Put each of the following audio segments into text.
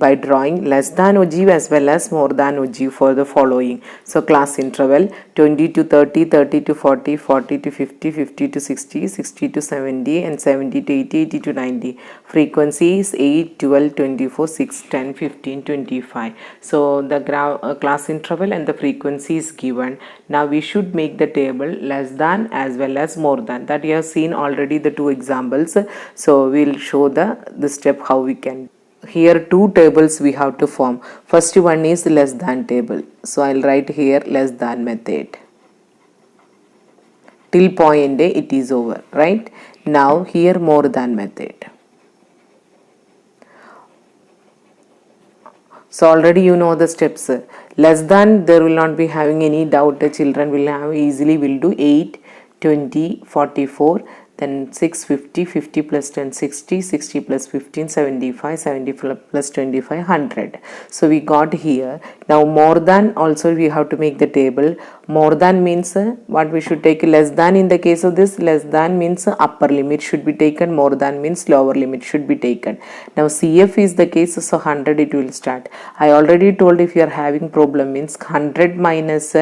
by drawing less than ogive as well as more than ogive for the following. So class interval 20 to 30, 30 to 40, 40 to 50, 50 to 60, 60 to 70 and 70 to 80, 80 to 90. Frequency is 8, 12, 24, 6, 10, 15, 25. So the class interval and the frequency is given. Now we should make the table less than as well as more than. That you have seen already the two examples. So we'll show the step how we can. Here two tables we have to form. First one is less than table. So I'll write here less than method. Till point A it is over, right? Now here more than method. So already you know the steps. Less than, there will not be having any doubt. The children will have easily will do 8, 20, 44, then 6, 50, 50 plus 10, 60, 60 plus 15, 75, 70 plus 25, 100. So we got here. Now more than also we have to make the table. More than means what we should take. Less than, in the case of this, less than means upper limit should be taken. More than means lower limit should be taken. Now CF is the case, so 100 it will start. I already told if you are having problem means 100 minus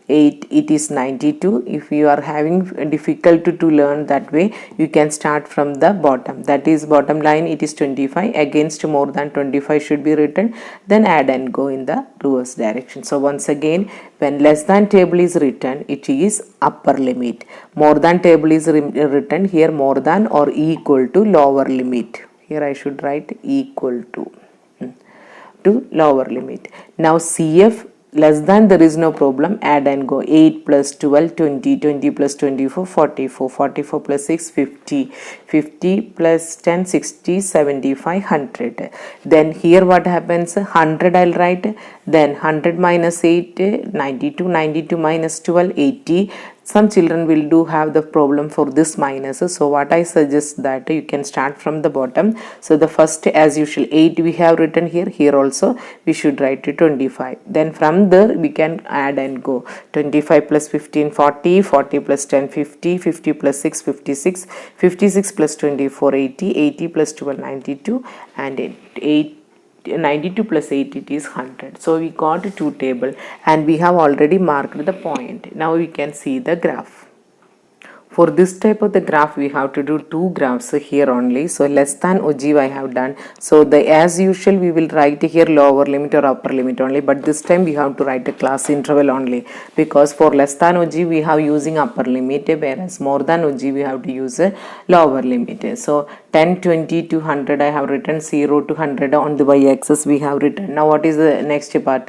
8 it is 92. If you are having difficulty to learn that way, you can start from the bottom. That is bottom line it is 25. Against more than 25 should be written. Then add and go in the reverse direction. So once again, when less than table is written, it is upper limit. More than table is written, here more than or equal to lower limit. Here I should write equal to lower limit. Now CF less than, there is no problem, add and go. 8 plus 12, 20, 20 plus 24, 44, 44 plus 6, 50, 50 plus 10, 60, 75, 100. Then here what happens, 100 I'll write, then 100 minus 8, 92, 92 minus 12, 80. Some children will do have the problem for this minus. So what I suggest that you can start from the bottom. So the first, as usual, 8 we have written here. Here also we should write 25. Then from there we can add and go. 25 plus 15, 40, 40 plus 10, 50, 50 plus 6, 56, 56 plus 24, 80, 80 plus 12, 92, and 92 plus 8 it is 100. So we got two table and we have already marked the point. Now we can see the graph. For this type of the graph, we have to do two graphs here only. So less than ogive I have done. So the as usual we will write here lower limit or upper limit only. But this time we have to write a class interval only. Because for less than ogive we have using upper limit. Whereas more than ogive we have to use a lower limit. So 10, 20 to 100 I have written. 0 to 100 on the y-axis we have written. Now what is the next part?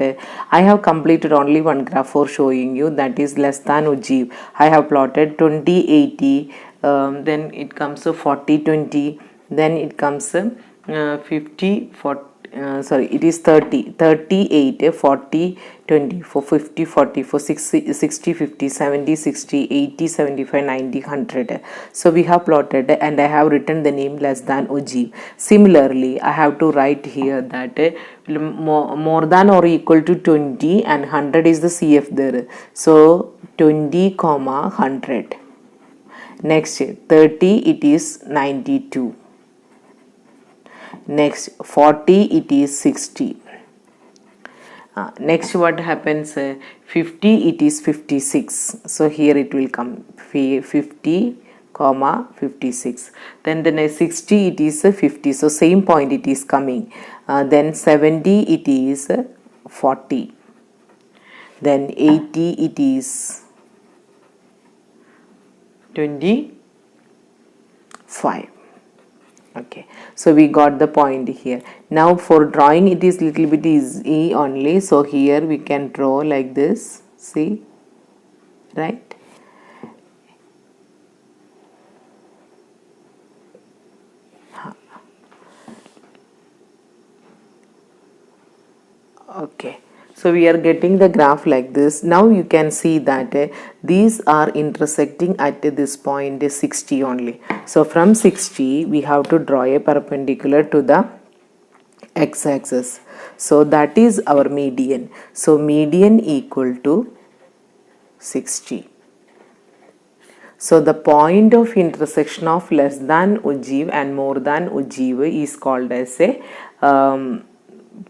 I have completed only one graph for showing you, that is less than ogive. I have plotted 20, 80, then it comes to 40, 20, then it comes 50, 40, sorry, it is 30, 38, 40, 24, 50, 44, 60, 60, 50, 70, 60, 80, 75, 90, 100. So we have plotted and I have written the name less than ogive. Similarly, I have to write here that more than or equal to 20 and 100 is the CF there. So 20, 100. Next 30 it is 92. Next 40 it is 60. Next what happens, 50 it is 56. So here it will come 50, 56. Then the next 60 it is 50. So same point it is coming. Then 70 it is 40. Then 80 it is 25. Okay, so we got the point here. Now for drawing it is little bit easy only. So here we can draw like this. See, right? Okay. So we are getting the graph like this. Now you can see that these are intersecting at this point 60 only. So from 60 we have to draw a perpendicular to the x-axis. So that is our median. So median equal to 60. So the point of intersection of less than ogive and more than ogive is called as a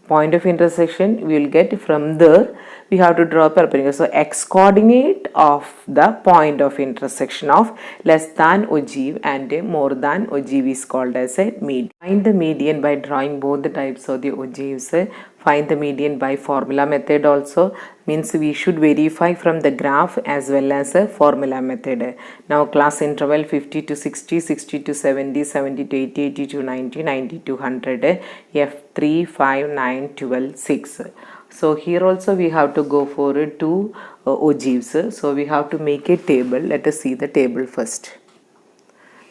point of intersection we will get. From there we have to draw a perpendicular. So x coordinate of the point of intersection of less than ogive and more than ogive is called as a median. Find the median by drawing both the types of the ogives. Find the median by formula method also, means we should verify from the graph as well as a formula method. Now class interval 50 to 60, 60 to 70, 70 to 80, 80 to 90, 90 to 100, F3, 5, 9, 12, 6. So here also we have to go for two ogives. So we have to make a table. Let us see the table first.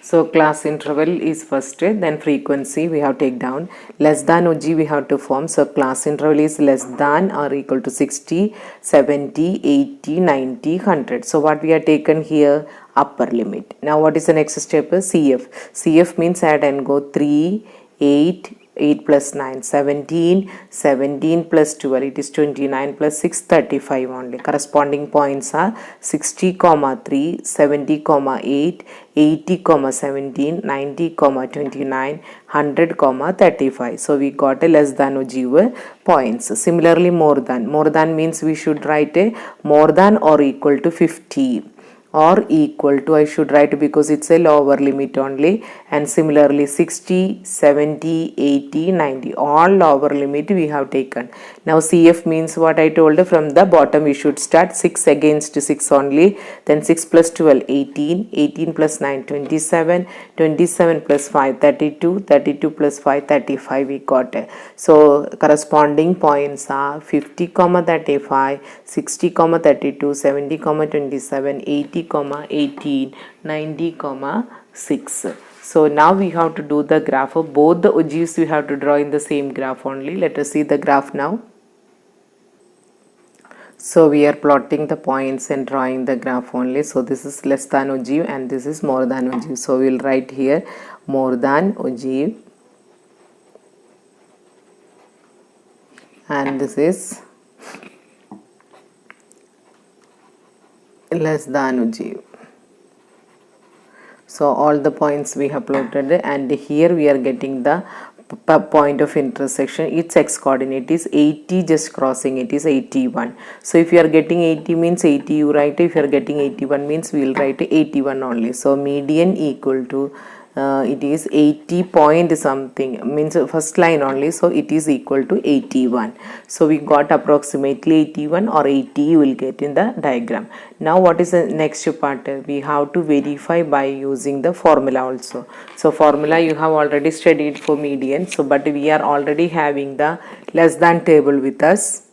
So class interval is first, then frequency we have to take down. Less than ogive we have to form. So class interval is less than or equal to 60, 70, 80, 90, 100. So what we have taken here? Upper limit. Now what is the next step? CF. CF means add and go 3, 8, 8 plus 9, 17, 17 plus 12, it is 29 plus 6, 35 only. Corresponding points are 60, 3, 70, 8, 80, 17, 90, 29, 100, 35. So we got a less than ogive points. Similarly, more than. More than means we should write a more than or equal to 50. Or equal to, I should write because it's a lower limit only. And similarly 60, 70, 80, 90, all lower limit we have taken. Now CF means what I told, from the bottom we should start 6 against 6 only. Then 6 plus 12, 18, 18 plus 9, 27, 27 plus 5, 32, 32 plus 5, 35 we got. So corresponding points are 50, 35, 60, 32, 70, 27, 80, 18, 90, 6. So now we have to do the graph of both the ogives. We have to draw in the same graph only. Let us see the graph now. So we are plotting the points and drawing the graph only. So this is less than ogive and this is more than ogive. So we will write here more than ogive and this is less than ogive. So all the points we have plotted, and here we are getting the point of intersection. Its x coordinate is 80, just crossing it is 81. So if you are getting 80 means 80 you write, if you are getting 81 means we will write 81 only. So median equal to it is 80 point something, means first line only, so it is equal to 81. So we got approximately 81 or 80 you will get in the diagram. Now what is the next part? We have to verify by using the formula also. So formula you have already studied for median, so but we are already having the less than table with us.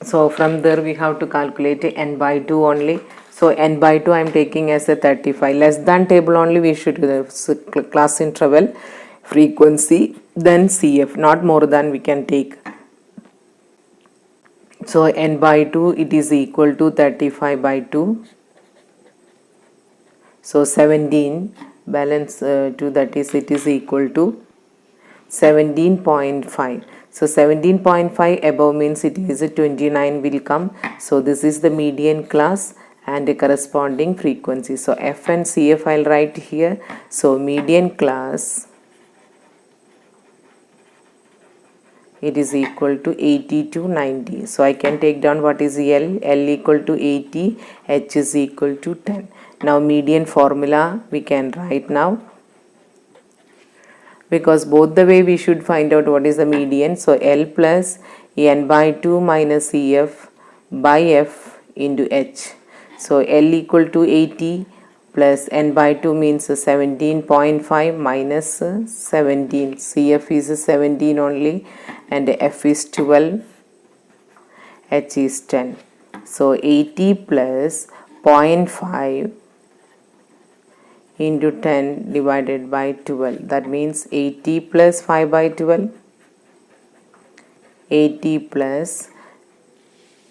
So from there we have to calculate n by 2 only. So n by 2 I am taking as a 35. Less than table only we should do the class interval, frequency, then CF, not more than we can take. So n by 2 it is equal to 35 by 2. So 17 balance 2, that is it is equal to 17.5. So 17.5 above means it is a 29 will come. So this is the median class and a corresponding frequency. So F and CF I'll write here. So median class, it is equal to 80 to 90. So I can take down what is L. L equal to 80, H is equal to 10. Now median formula we can write now, because both the way we should find out what is the median. So L plus n by 2 minus CF by F into H. So L equal to 80 plus n by 2 means 17.5 minus 17. CF is 17 only and F is 12, H is 10. So 80 plus 0.5 into 10 divided by 12. That means 80 plus 5 by 12. 80 plus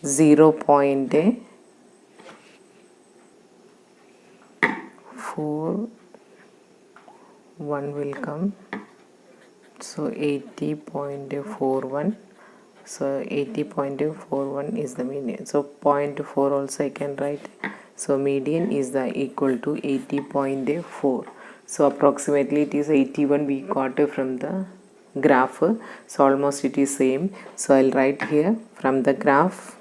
0.4 1 will come. So 80.41. So 80.41 is the median. So 0.4 also I can write. So median is the equal to 80.4. So approximately it is 81 we got from the graph, so almost it is same. So I'll write here from the graph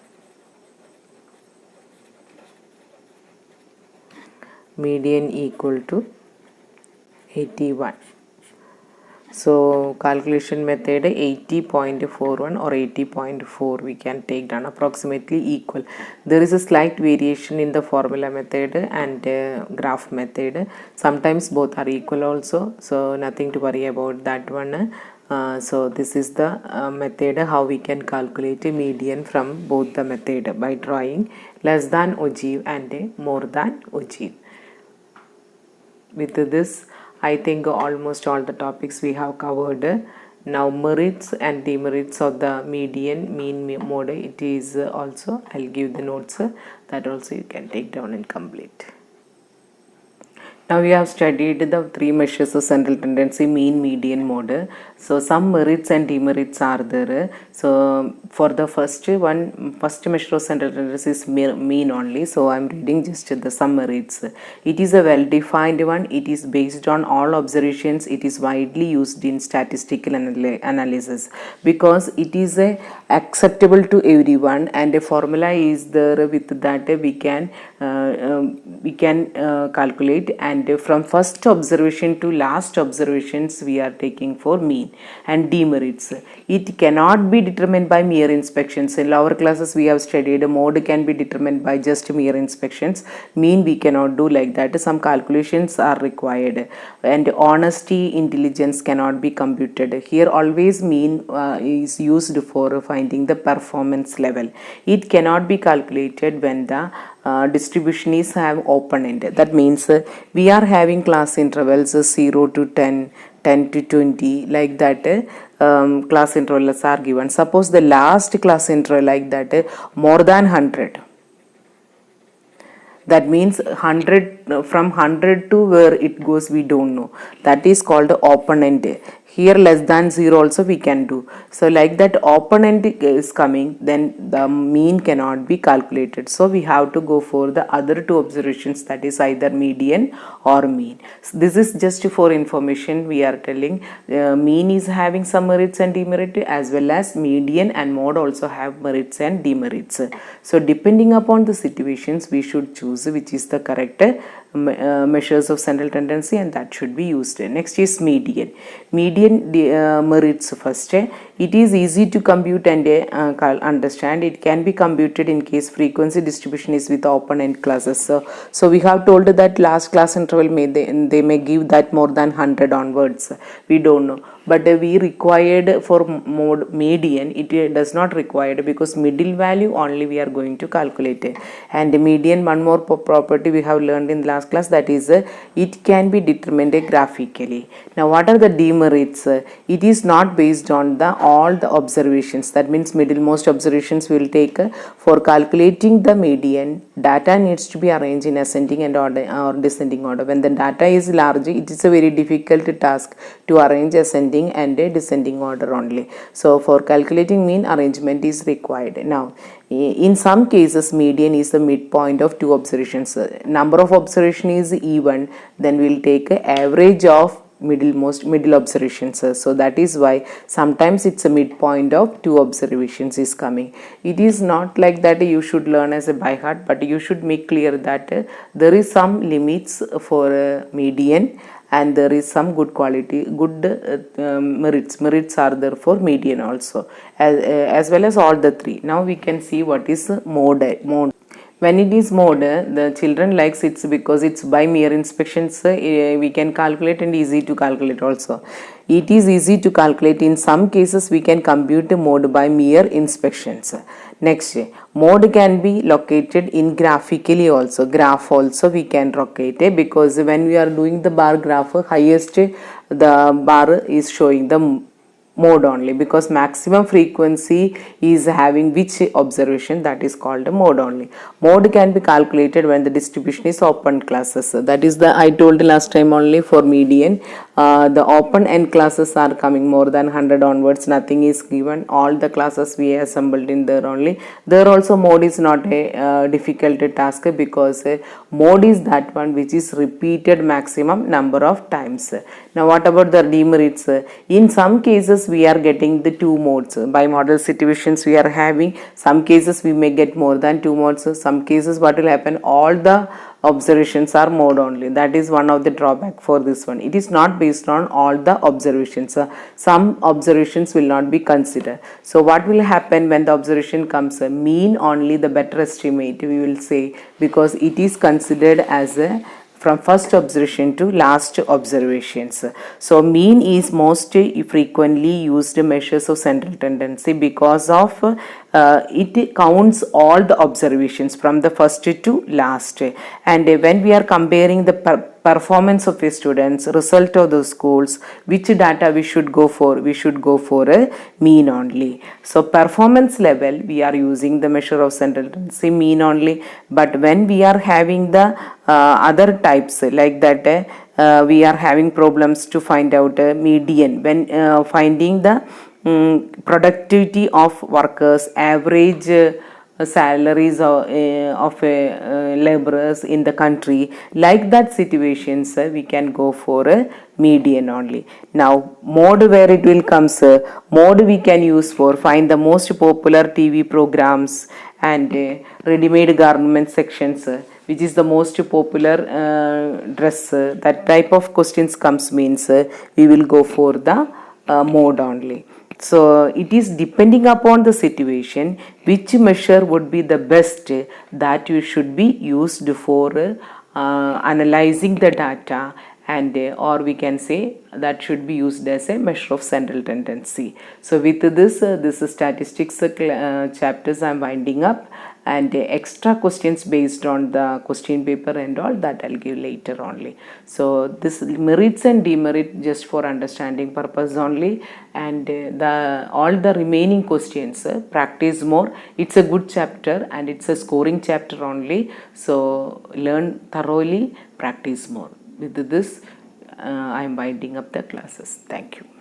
median equal to 81. So calculation method 80.41 or 80.4 we can take down, approximately equal. There is a slight variation in the formula method and graph method. Sometimes both are equal also, so nothing to worry about that one. So this is the method how we can calculate a median from both the method by drawing less than ogive and more than ogive. With this, I think almost all the topics we have covered. Now merits and demerits of the median, mean, mode, it is also, I'll give the notes, that also you can take down and complete. Now we have studied the three measures of central tendency, mean, median, mode. So some merits and demerits are there. So for the first measure of central tendency is mean only. So I am reading just the some merits. It is a well-defined one. It is based on all observations. It is widely used in statistical analysis because it is acceptable to everyone, and a formula is there with that we can calculate, and from first observation to last observations we are taking for mean. And demerits, it cannot be determined by mere inspections. In lower classes we have studied mode can be determined by just mere inspections. Mean we cannot do like that. Some calculations are required, and honesty, intelligence cannot be computed. Here always mean is used for finding the performance level. It cannot be calculated when the distribution is have open end. That means we are having class intervals 0 to 10, 10 to 20, like that. Class intervals are given. Suppose the last class interval like that more than 100. That means 100, from 100 to where it goes we don't know. That is called open end. Here less than 0 also we can do. So like that open end is coming, then the mean cannot be calculated. So we have to go for the other two observations, that is either median or mean. So this is just for information we are telling. Mean is having some merits and demerits, as well as median and mode also have merits and demerits. So depending upon the situations we should choose which is the correct measures of central tendency, and that should be used. Next is median. Median merits first. It is easy to compute and understand. It can be computed in case frequency distribution is with open end classes. So we have told that last class interval they may give that more than 100 onwards. We don't know. But we required for mode median, it does not required, because middle value only we are going to calculate. And median, one more property we have learned in the last class, that is it can be determined graphically. Now what are the demerits? It is not based on all the observations. That means middlemost observations we will take. For calculating the median, data needs to be arranged in ascending and order or descending order. When the data is large, it is a very difficult task to arrange ascending and a descending order only. So for calculating mean, arrangement is required. Now in some cases median is the midpoint of two observations. Number of observation is even, then we will take an average of middle observations. So that is why sometimes it's a midpoint of two observations is coming. It is not like that you should learn as a by heart, but you should make clear that there is some limits for median, and there is some good merits are there for median also, as well as all the three. Now we can see what is mode. When it is mode, the children likes it because it's by mere inspections we can calculate, and easy to calculate also. It is easy to calculate. In some cases we can compute the mode by mere inspections. Next, mode can be located in graphically also. Graph also we can locate, because when we are doing the bar graph, highest the bar is showing the mode only, because maximum frequency is having which observation, that is called a mode only. Mode can be calculated when the distribution is open classes. That is the I told last time only for median. The open end classes are coming more than 100 onwards, nothing is given, all the classes we assembled in there only. There also mode is not a difficult task, because mode is that one which is repeated maximum number of times. Now what about the demerits? In some cases cases we are getting the 2 modes. By model situations we are having, some cases we may get more than 2 modes. Some cases what will happen, all the observations are mode only. That is one of the drawback for this one. It is not based on all the observations. Some observations will not be considered. So what will happen when the observation comes, mean only the better estimate we will say, because it is considered as a from first observation to last observations. So mean is most frequently used measures of central tendency because of it counts all the observations from the first to last. And when we are comparing the performance of a students, result of the schools, which data we should go for? We should go for a mean only. So performance level we are using the measure of central tendency, mean only. But when we are having the other types like that, we are having problems to find out median when finding the productivity of workers, average salaries of laborers in the country. Like that situations we can go for a median only. Now mode where it will comes, mode we can use for find the most popular TV programs and ready-made garment sections, which is the most popular dress. That type of questions comes means we will go for the mode only. So it is depending upon the situation which measure would be the best that you should be used for analyzing the data, and or we can say that should be used as a measure of central tendency. So with this statistics chapters I am winding up, and extra questions based on the question paper and all that I'll give later only. So this merits and demerit just for understanding purpose only, and the all the remaining questions practice more. It's a good chapter and it's a scoring chapter only, so learn thoroughly, practice more. With this I am winding up the classes. Thank you.